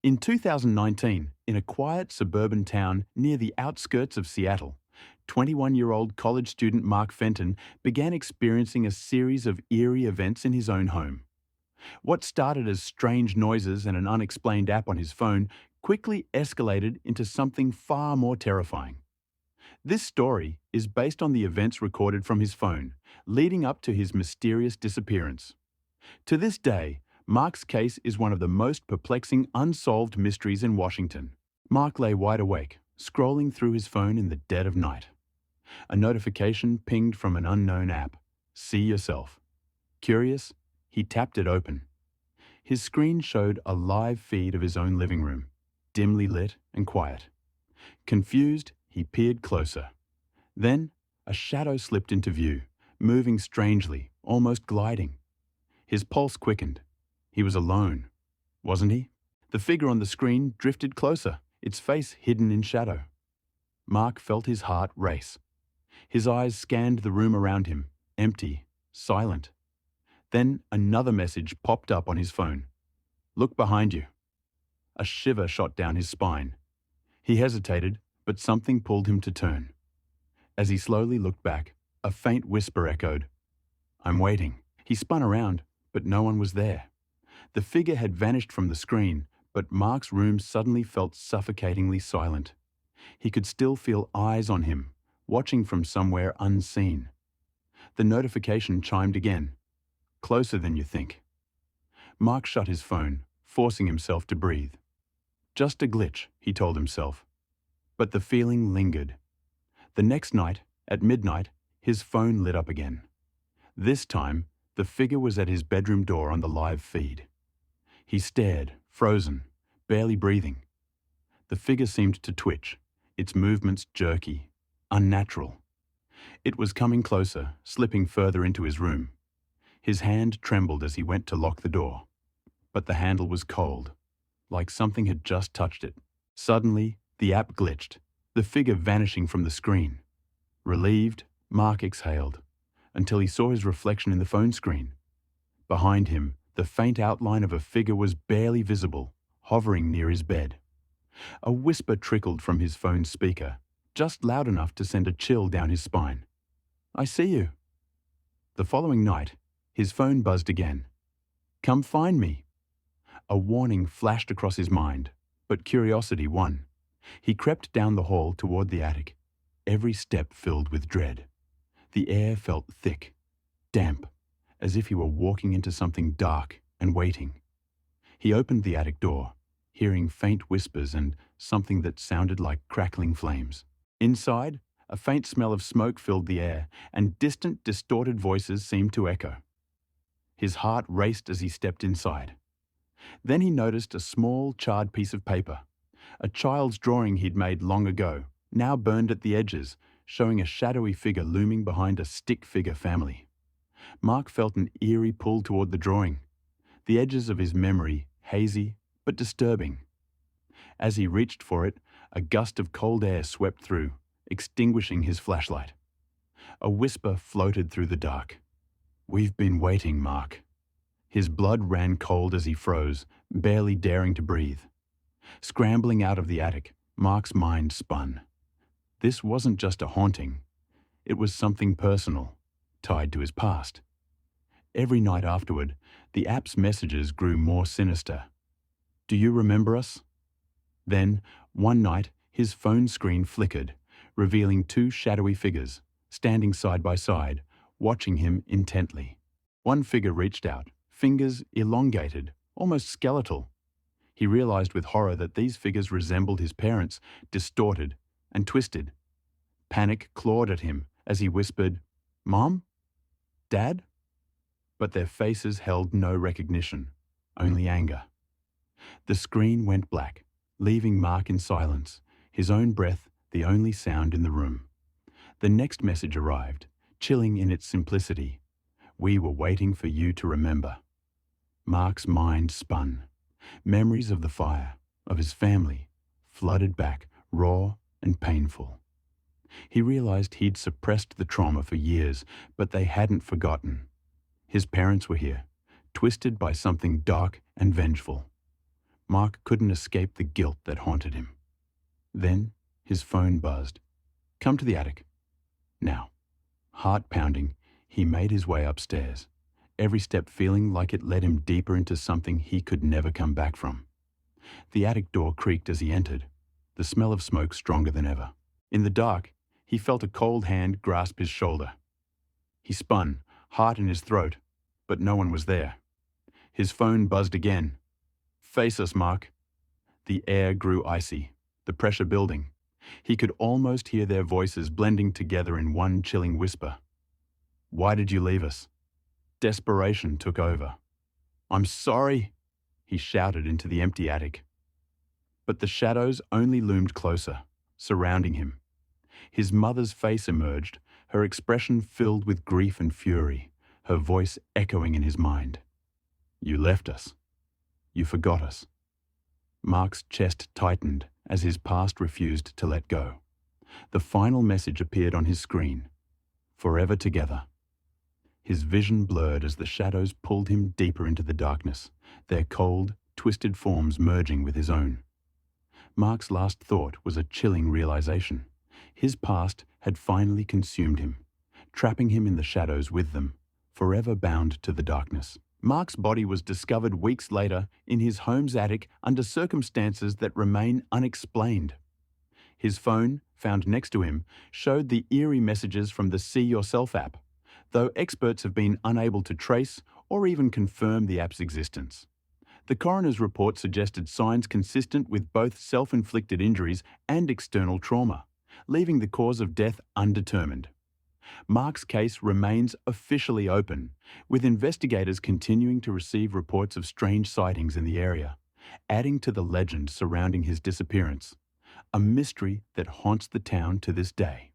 In 2019, in a quiet suburban town near the outskirts of Seattle, 21-year-old college student Mark Fenton began experiencing a series of eerie events in his own home. What started as strange noises and an unexplained app on his phone quickly escalated into something far more terrifying. This story is based on the events recorded from his phone, leading up to his mysterious disappearance. To this day, Mark's case is one of the most perplexing unsolved mysteries in Washington. Mark lay wide awake, scrolling through his phone in the dead of night. A notification pinged from an unknown app. See yourself. Curious, he tapped it open. His screen showed a live feed of his own living room, dimly lit and quiet. Confused, he peered closer. Then, a shadow slipped into view, moving strangely, almost gliding. His pulse quickened. He was alone, wasn't he? The figure on the screen drifted closer, its face hidden in shadow. Mark felt his heart race. His eyes scanned the room around him, empty, silent. Then another message popped up on his phone. Look behind you. A shiver shot down his spine. He hesitated, but something pulled him to turn. As he slowly looked back, a faint whisper echoed. I'm waiting. He spun around, but no one was there. The figure had vanished from the screen, but Mark's room suddenly felt suffocatingly silent. He could still feel eyes on him, watching from somewhere unseen. The notification chimed again. Closer than you think. Mark shut his phone, forcing himself to breathe. Just a glitch, he told himself. But the feeling lingered. The next night, at midnight, his phone lit up again. This time, the figure was at his bedroom door on the live feed. He stared, frozen, barely breathing. The figure seemed to twitch, its movements jerky, unnatural. It was coming closer, slipping further into his room. His hand trembled as he went to lock the door. But the handle was cold, like something had just touched it. Suddenly, the app glitched, the figure vanishing from the screen. Relieved, Mark exhaled, until he saw his reflection in the phone screen. Behind him, the faint outline of a figure was barely visible, hovering near his bed. A whisper trickled from his phone's speaker, just loud enough to send a chill down his spine. I see you. The following night, his phone buzzed again. Come find me. A warning flashed across his mind, but curiosity won. He crept down the hall toward the attic, every step filled with dread. The air felt thick, damp, as if he were walking into something dark and waiting. He opened the attic door, hearing faint whispers and something that sounded like crackling flames. Inside, a faint smell of smoke filled the air, and distant, distorted voices seemed to echo. His heart raced as he stepped inside. Then he noticed a small, charred piece of paper, a child's drawing he'd made long ago, now burned at the edges, showing a shadowy figure looming behind a stick-figure family. Mark felt an eerie pull toward the drawing, the edges of his memory hazy but disturbing. As he reached for it, a gust of cold air swept through, extinguishing his flashlight. A whisper floated through the dark. We've been waiting, Mark. His blood ran cold as he froze, barely daring to breathe. Scrambling out of the attic, Mark's mind spun. This wasn't just a haunting. It was something personal, tied to his past. Every night afterward, the app's messages grew more sinister. Do you remember us? Then, one night, his phone screen flickered, revealing two shadowy figures, standing side by side, watching him intently. One figure reached out, fingers elongated, almost skeletal. He realized with horror that these figures resembled his parents, distorted and twisted. Panic clawed at him as he whispered, Mom? Dad? But their faces held no recognition, only anger. The screen went black, leaving Mark in silence, his own breath the only sound in the room. The next message arrived, chilling in its simplicity. We were waiting for you to remember. Mark's mind spun. Memories of the fire, of his family, flooded back, raw and painful. He realized he'd suppressed the trauma for years, but they hadn't forgotten. His parents were here, twisted by something dark and vengeful. Mark couldn't escape the guilt that haunted him. Then his phone buzzed. "Come to the attic." Now, heart pounding, he made his way upstairs, every step feeling like it led him deeper into something he could never come back from. The attic door creaked as he entered, the smell of smoke stronger than ever. In the dark, he felt a cold hand grasp his shoulder. He spun, heart in his throat, but no one was there. His phone buzzed again. "Face us, Mark." The air grew icy, the pressure building. He could almost hear their voices blending together in one chilling whisper. "Why did you leave us?" Desperation took over. "I'm sorry," he shouted into the empty attic. But the shadows only loomed closer, surrounding him. His mother's face emerged, her expression filled with grief and fury, her voice echoing in his mind. "You left us. You forgot us." Mark's chest tightened as his past refused to let go. The final message appeared on his screen. "Forever together." His vision blurred as the shadows pulled him deeper into the darkness, their cold, twisted forms merging with his own. Mark's last thought was a chilling realization. His past had finally consumed him, trapping him in the shadows with them, forever bound to the darkness. Mark's body was discovered weeks later in his home's attic under circumstances that remain unexplained. His phone, found next to him, showed the eerie messages from the See Yourself app, though experts have been unable to trace or even confirm the app's existence. The coroner's report suggested signs consistent with both self-inflicted injuries and external trauma, leaving the cause of death undetermined. Mark's case remains officially open, with investigators continuing to receive reports of strange sightings in the area, adding to the legend surrounding his disappearance, a mystery that haunts the town to this day.